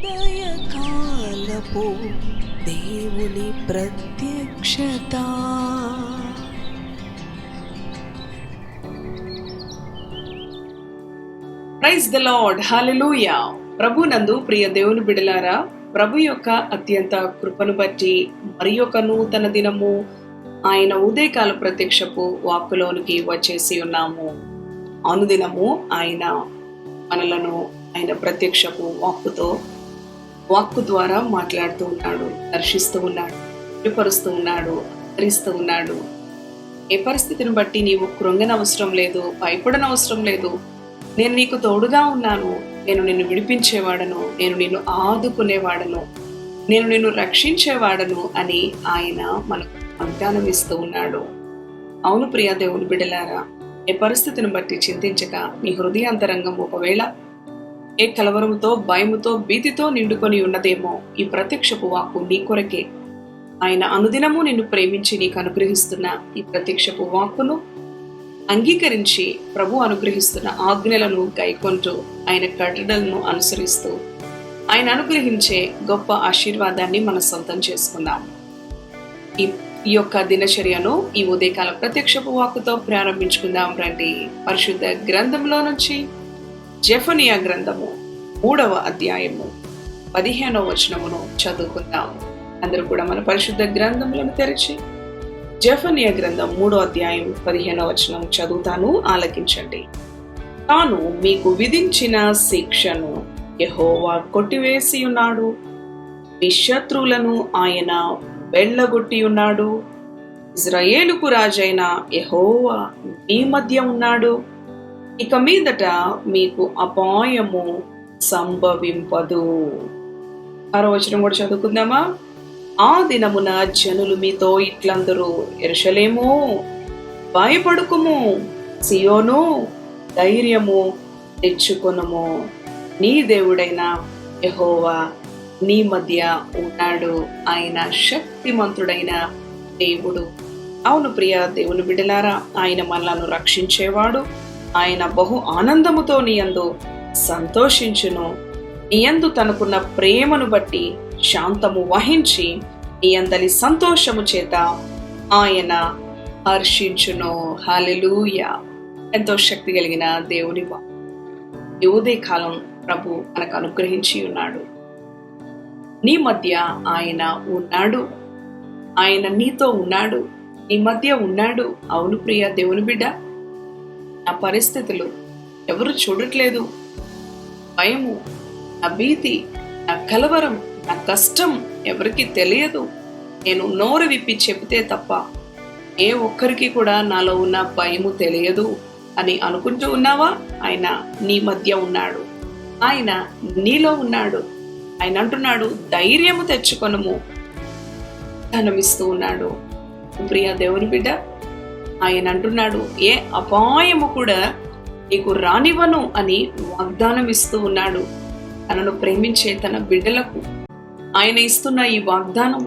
ఉదయకాలపు దేవుని ప్రత్యక్షత. ప్రైజ్ ద లార్డ్, హల్లెలూయా. ప్రభు నందు ప్రియ దేవుని బిడలారా, ప్రభు యొక్క అత్యంత కృపను బట్టి మరి ఒక నూతన దినము ఆయన ఉదయకాల ప్రత్యక్షపు వాక్కులోనికి వచ్చేసి ఉన్నాము. అనుదినము ఆయన మనలను ఆయన ప్రత్యక్షపు వాక్కు ద్వారా మాట్లాడుతూ ఉన్నాడు, దర్శిస్తూ ఉన్నాడు, విపరుస్తూ ఉన్నాడు, హెచ్చరిస్తూ ఉన్నాడు. ఏ పరిస్థితిని బట్టి నీవు కృంగనవసరం లేదు, భయపడనవసరం లేదు. నేను నీకు తోడుగా ఉన్నాను, నేను నిన్ను విడిపించేవాడను, నేను నిన్ను ఆదుకునేవాడను, నేను నిన్ను రక్షించేవాడను అని ఆయన మనకు వాగ్దానం ఇస్తూ ఉన్నాడు. అవును ప్రియ దేవుని బిడ్డలారా, ఏ పరిస్థితిని బట్టి చింతించక నీ హృదయాంతరంగం ఒకవేళ ఏ కలవరముతో, భయముతో, భీతితో నిండుకొని ఉన్నదేమో, ఈ ప్రత్యక్షపు వాక్కు నీ కొరకే. ఆయన అనుదినము నిన్ను ప్రేమించి నీకు అనుగ్రహిస్తున్న ఈ ప్రత్యక్షపు వాక్కును అంగీకరించి ప్రభు అనుగ్రహిస్తున్న ఆజ్ఞలను గైకొంటూ ఆయన కట్టడలను అనుసరిస్తూ ఆయన అనుగ్రహించే గొప్ప ఆశీర్వాదాన్ని మనం సొంతం చేసుకుందాం. ఈ యొక్క దినచర్యను ఈ ఉదయకాల ప్రత్యక్షపు వాక్కుతో ప్రారంభించుకుందాం రండి. పరిశుద్ధ గ్రంథంలో నుంచి జెఫనియా గ్రంథము 3వ అధ్యాయము 15వ వచనమును చదువుకుందాం. అందరూ కూడా మన పరిశుద్ధ గ్రంథములను తెరిచి జెఫనియా గ్రంథం 3వ అధ్యాయం 15వ వచనం చదువుతాను, ఆలకించండి. తాను మీకు విధించిన శిక్షను యెహోవా కొట్టివేసి ఉన్నాడు, మీ శత్రువులను ఆయన వెళ్ళగొట్టి ఉన్నాడు. ఇజ్రాయేలుకు రాజైన యెహోవా మీ మధ్య ఉన్నాడు. ఇక మీదట మీకు అపాయము సంభవింపదు. 6వ వచనం కూడా చదువుకుందామా? ఆ దినమున జనులు మీతో ఇట్లందరూ, యెరూషలేము భయపడుకుము, సియోను ధైర్యము తెచ్చుకొనుము, నీ దేవుడైన యెహోవా నీ మధ్య ఉన్నాడు, ఆయన శక్తిమంతుడైన దేవుడు. అవును ప్రియ దేవుని బిడ్డలారా, ఆయన మనలను రక్షించేవాడు. ఆయన బహు ఆనందముతో నీ యందు సంతోషించును. నీ యందు తనకున్న ప్రేమను బట్టి శాంతము వహించి నీ అందలి సంతోషము చేత ఆయన హర్షించును. హల్లెలూయా. ఎంతో శక్తి కలిగిన దేవుని ఈ ఉదయకాలం ప్రభు మనకు అనుగ్రహించి ఉన్నాడు. నీ మధ్య ఆయన ఉన్నాడు, ఆయన నీతో ఉన్నాడు, నీ మధ్య ఉన్నాడు. అవును ప్రియ దేవుని బిడ్డ, నా పరిస్థితులు ఎవరు చూడట్లేదు, భయము, నా భీతి, నా కలవరం, నా కష్టం ఎవరికి తెలియదు. నేను నోరు విప్పి చెబితే తప్ప ఏ ఒక్కరికి కూడా నాలో ఉన్న భయము తెలియదు అని అనుకుంటూ ఉన్నావా? ఆయన నీ మధ్య ఉన్నాడు, ఆయన నీలో ఉన్నాడు. ఆయన అంటున్నాడు, ధైర్యము తెచ్చుకొనుము, ధనమిస్తూ ఉన్నాడు. ప్రియ దేవుని బిడ్డ, ఆయన అంటున్నాడు, ఏ అపాయము కూడా నీకు రానివ్వను అని వాగ్దానం ఇస్తూ ఉన్నాడు. తనను ప్రేమించే తన బిడ్డలకు ఆయన ఇస్తున్న ఈ వాగ్దానం,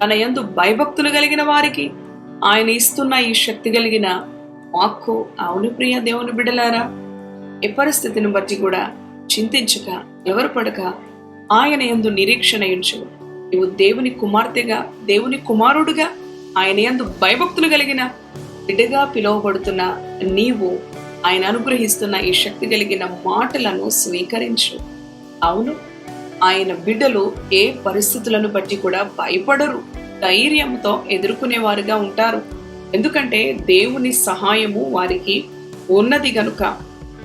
తన యందు భయభక్తులు కలిగిన వారికి ఆయన ఇస్తున్న ఈ శక్తి కలిగిన వాక్కు. అవును ప్రియ దేవుని బిడ్డలారా, ఏ పరిస్థితిని బట్టి కూడా చింతించక, ఎవరుపడక ఆయన యందు నిరీక్షణ ఉంచు. నీవు దేవుని కుమార్తెగా, దేవుని కుమారుడుగా, ఆయన యందు భయభక్తులు కలిగిన బిడ్డగా పిలువబడుతున్న నీవు ఆయన అనుగ్రహిస్తున్న ఈ శక్తి కలిగిన మాటలను స్వీకరించు. అవును, ఆయన బిడ్డలు ఏ పరిస్థితులను బట్టి కూడా భయపడరు, ధైర్యంతో ఎదుర్కొనేవారుగా ఉంటారు. ఎందుకంటే దేవుని సహాయము వారికి ఉన్నది గనుక.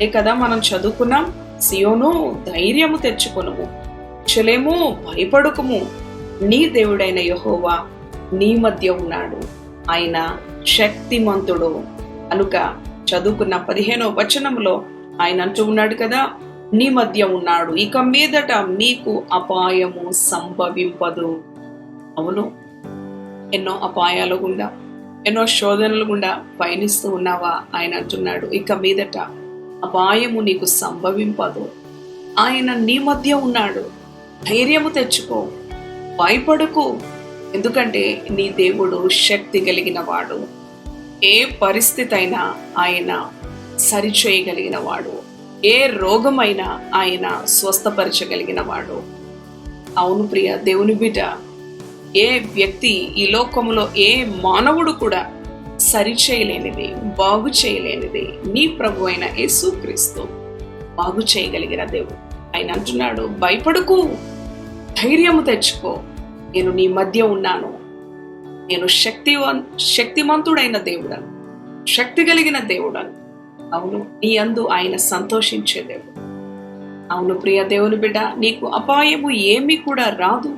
ఏ కదా మనం చదువుకున్నాం, సియోను ధైర్యము తెచ్చుకొనుము, యెరూషలేము భయపడుకుము, నీ దేవుడైన యెహోవా నీ మధ్య ఉన్నాడు, ఆయన శక్తిమంతుడు. కనుక చదువుకున్న 15వ వచనంలో ఆయన అంటూ ఉన్నాడు కదా, నీ మధ్య ఉన్నాడు, ఇక మీదట మీకు అపాయము సంభవింపదు. అవును, ఎన్నో అపాయాల గుండా, ఎన్నో శోధనల గుండా పయనిస్తూ ఉన్నావా? ఆయన అంటున్నాడు, ఇక మీదట అపాయము నీకు సంభవింపదు. ఆయన నీ మధ్య ఉన్నాడు, ధైర్యము తెచ్చుకో, భయపడుకు. ఎందుకంటే నీ దేవుడు శక్తి కలిగిన వాడు. ఏ పరిస్థితి అయినా ఆయన సరిచేయగలిగిన వాడు. ఏ రోగమైనా ఆయన స్వస్థపరచగలిగిన వాడు. అవును ప్రియ దేవుని బిడ్డ, ఏ వ్యక్తి ఈ లోకములో ఏ మానవుడు కూడా సరిచేయలేనిది, బాగు చేయలేనిది నీ ప్రభు అయిన యేసుక్రీస్తు బాగు చేయగలిగిన దేవుడు. ఆయన అంటున్నాడు, భయపడకు, ధైర్యము తెచ్చుకో, నేను నీ మధ్య ఉన్నాను. నేను శక్తిమంతుడైన దేవుడను, శక్తి కలిగిన దేవుడను. అవును, నీ అందు ఆయన సంతోషించే దేవుడు. అవును ప్రియ దేవుని బిడ్డ, నీకు అపాయము ఏమీ కూడా రాదు,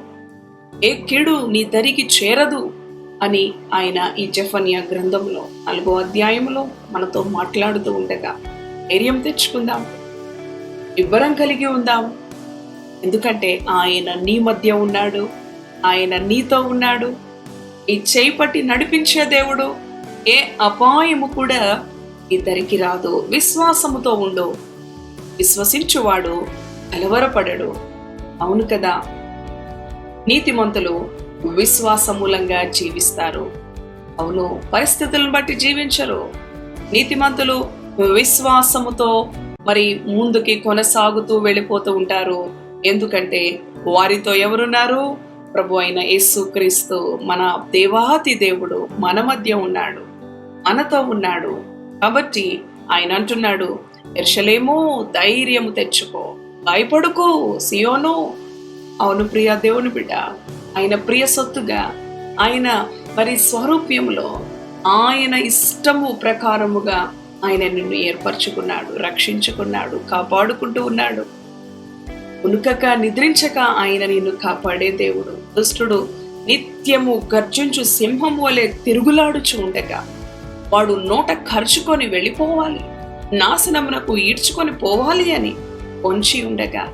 ఏ కీడు నీ దరికి చేరదు అని ఆయన ఈ జెఫన్యా గ్రంథంలో 4వ అధ్యాయంలో మనతో మాట్లాడుతూ ఉండగా ధైర్యం తెచ్చుకుందాం, నిబ్బరం కలిగి ఉందాం. ఎందుకంటే ఆయన నీ మధ్య ఉన్నాడు, ఆయన నీతో ఉన్నాడు. ఈ చేయి పట్టి నడిపించే దేవుడు. ఏ అపాయము కూడా ఇద్దరికి రాదు. విశ్వాసముతో ఉండు, విశ్వసించువాడు కలవరపడడు. అవును కదా, నీతిమంతులు విశ్వాసమూలంగా జీవిస్తారు. అవును, పరిస్థితులను బట్టి జీవించరు. నీతిమంతులు విశ్వాసముతో మరి ముందుకి కొనసాగుతూ వెళ్ళిపోతూ ఉంటారు. ఎందుకంటే వారితో ఎవరున్నారు? ప్రభు అయిన యేసుక్రీస్తు, మన దేవాతి దేవుడు మన మధ్య ఉన్నాడు, మనతో ఉన్నాడు. కాబట్టి ఆయన అంటున్నాడు, యెరూషలేము ధైర్యము తెచ్చుకో, భయపడుకో సియోను. అవును ప్రియ దేవుని బిడ్డ, ఆయన ప్రియ సొత్తుగా, ఆయన మరి స్వరూప్యములో, ఆయన ఇష్టము ప్రకారముగా ఆయన నిన్ను ఏర్పరచుకున్నాడు, రక్షించుకున్నాడు, కాపాడుకుంటూ ఉన్నాడు. ఉనుకక నిద్రించక ఆయన నిన్ను కాపాడే దేవుడు. దుష్టుడు నిత్యము గర్జించు సింహం వలె తిరుగులాడుచు ఉండగా వాడు నోట ఖర్చుకొని వెళ్ళిపోవాలి, నాశనమునకు ఈడ్చుకొని పోవాలి అని పొంచి ఉండగా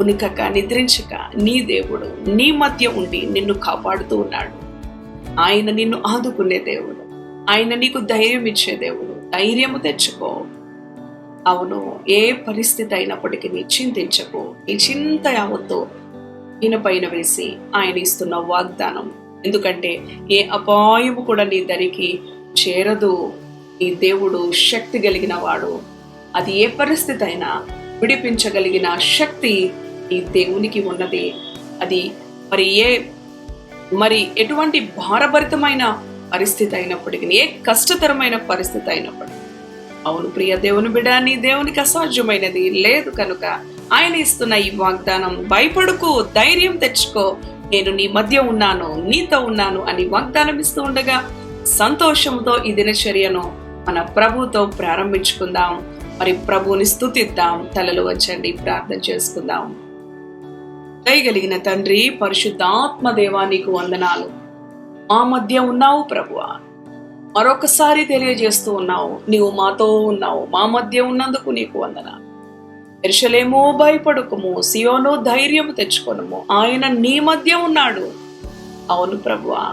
ఉనుకక నిద్రించక నీ దేవుడు నీ మధ్య ఉండి నిన్ను కాపాడుతూ ఉన్నాడు. ఆయన నిన్ను ఆదుకునే దేవుడు, ఆయన నీకు ధైర్యం ఇచ్చే దేవుడు. ధైర్యము తెచ్చుకో. అవును, ఏ పరిస్థితి అయినప్పటికీ నీ చింతించకు. నీ చింత యావత్తు ఈయన పైన వేసి ఆయన ఇస్తున్న వాగ్దానం. ఎందుకంటే ఏ అపాయము కూడా నీ దరికి చేరదు. ఈ దేవుడు శక్తి కలిగిన వాడు. అది ఏ పరిస్థితి అయినా విడిపించగలిగిన శక్తి ఈ దేవునికి ఉన్నది. అది మరి ఎటువంటి భారభరితమైన పరిస్థితి అయినప్పటికీ, ఏ కష్టతరమైన పరిస్థితి అయినప్పటికీ. అవును ప్రియ దేవుని బిడ్డ, నీ దేవునికి అసాధ్యమైనది లేదు. కనుక ఆయన ఇస్తున్న ఈ వాగ్దానం, భయపడుకు, ధైర్యం తెచ్చుకో, నేను నీ మధ్య ఉన్నాను, నీతో ఉన్నాను అని వాగ్దానం ఇస్తూ ఉండగా సంతోషంతో ఈ దినచర్యను మన ప్రభుతో ప్రారంభించుకుందాం. మరి ప్రభువుని స్తుతిద్దాం. తలలు వంచండి, ప్రార్థన చేసుకుందాం. దయగలిగిన తండ్రి, పరిశుద్ధాత్మ దేవా, నీకు వందనాలు. మా మధ్య ఉన్నావు ప్రభువా. మరొకసారి తెలియజేస్తూ ఉన్నావు, నీవు మాతో ఉన్నావు, మా మధ్య ఉన్నందుకు నీకు వందనాలు. యెరూషలేము భయపడుకుము, సియోను ధైర్యము తెచ్చుకొనుము, ఆయన నీ మధ్య ఉన్నాడు. అవును ప్రభువా,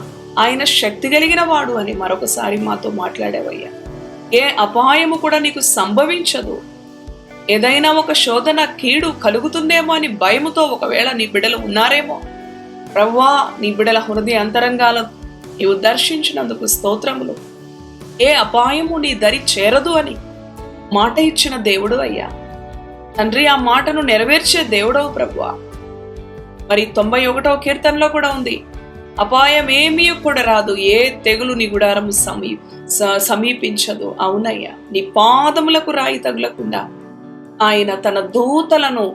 ఆయన శక్తి కలిగిన వాడు అని మరొకసారి మాతో మాట్లాడేవయ్యా. ఏ అపాయము కూడా నీకు సంభవించదు. ఏదైనా ఒక శోధన, కీడు కలుగుతుందేమో అని భయముతో ఒకవేళ నీ బిడ్డలు ఉన్నారేమో, ప్రభువా, నీ బిడ్డల హృదయ అంతరంగాలను నీవు దర్శించినందుకు స్తోత్రములు. ఏ అపాయము నీ దరి చేరదు అని మాట ఇచ్చిన దేవుడు అయ్యా తండ్రి. ఆ మాటను నెరవేర్చే దేవుడవు ప్రభువా. మరి 91వ కీర్తనలో కూడా ఉంది, అపాయం ఏమీ కూడా రాదు, ఏ తెగులు నీ గుడారము సమీపించదు. అవునయ్యా, నీ పాదములకు రాయి తగులకుండా ఆయన తన దూతలను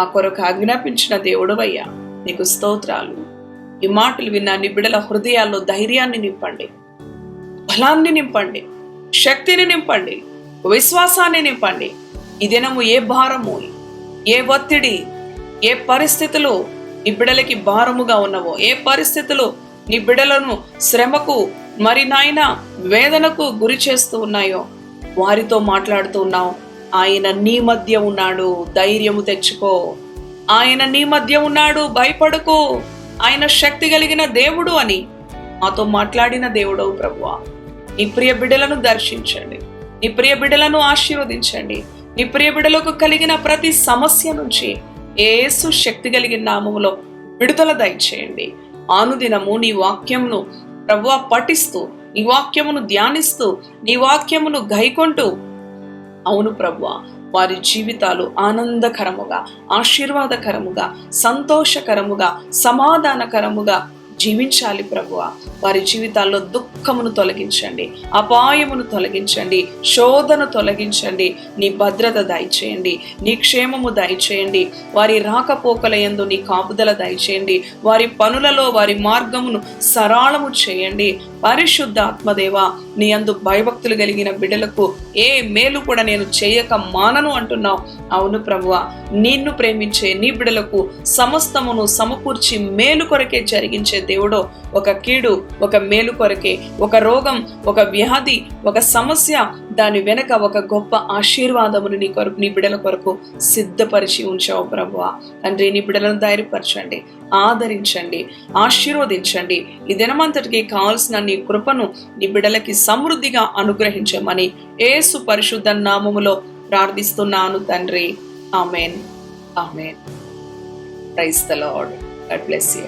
ఆ కొరకు ఆజ్ఞాపించిన దేవుడు అయ్యా. నీకు స్తోత్రాలు. ఈ మాటలు విన్నా నీ బిడ్డల హృదయాల్లో ధైర్యాన్ని నింపండి, బలాన్ని నింపండి, శక్తిని నింపండి, విశ్వాసాన్ని నింపండి. ఈ దినము ఏ భారము, ఏ ఒత్తిడి, ఏ పరిస్థితులు నీ బిడ్డలకి భారముగా ఉన్నవో, ఏ పరిస్థితులు నీ బిడ్డలను శ్రమకు మరి నాయన వేదనకు గురి చేస్తూ ఉన్నాయో వారితో మాట్లాడుతూ ఉన్నావు. ఆయన నీ మధ్య ఉన్నాడు, ధైర్యము తెచ్చుకో. ఆయన నీ మధ్య ఉన్నాడు, భయపడుకో. ఆయన శక్తి కలిగిన దేవుడు అని మాతో మాట్లాడిన దేవుడవు ప్రభువా. నీ ప్రియ బిడ్డలను దర్శించండి, నీ ప్రియ బిడ్డలను ఆశీర్వదించండి. నీ ప్రియ బిడ్డలకు కలిగిన ప్రతి సమస్య నుంచి యేసు శక్తి కలిగిన నామములో విడుదల దయచేయండి. ఆనుదినము నీ వాక్యమును ప్రభువా పఠిస్తూ, నీ వాక్యమును ధ్యానిస్తూ, నీ వాక్యమును గైకొంటూ, అవును ప్రభువా, వారి జీవితాలు ఆనందకరముగా, ఆశీర్వాదకరముగా, సంతోషకరముగా, సమాధానకరముగా జీవించాలి ప్రభువా. వారి జీవితాల్లో దుఃఖమును తొలగించండి, అపాయమును తొలగించండి, శోధను తొలగించండి. నీ భద్రత దయచేయండి, నీ క్షేమము దయచేయండి. వారి రాకపోకల యందు నీ కాపుదల దయచేయండి. వారి పనులలో వారి మార్గమును సరళము చేయండి. పరిశుద్ధ ఆత్మదేవ, నీ యందు భయభక్తులు కలిగిన బిడ్డలకు ఏ మేలు కూడా నేను చేయక మానను అంటున్నావు. అవును ప్రభువా, నిన్ను ప్రేమించే నీ బిడ్డలకు సమస్తమును సమకూర్చి మేలు కొరకే జరిగించే దేవుడో, ఒక కీడు ఒక మేలు కొరకే, ఒక రోగం, ఒక వ్యాధి, ఒక సమస్య, దాని వెనక ఒక గొప్ప ఆశీర్వాదమును నీ బిడ్డల కొరకు సిద్ధపరిచి ఉంచావు ప్రభువా. తండ్రి, నీ బిడ్డలను ధైర్యపరచండి, ఆదరించండి, ఆశీర్వదించండి. ఈ దినమంతటికి కావాల్సిన నీ కృపను నీ బిడ్డలకి సమృద్ధిగా అనుగ్రహించమని యేసు పరిశుద్ధ నామములో ప్రార్థిస్తున్నాను తండ్రి. Amen, amen. Praise the Lord. God bless you.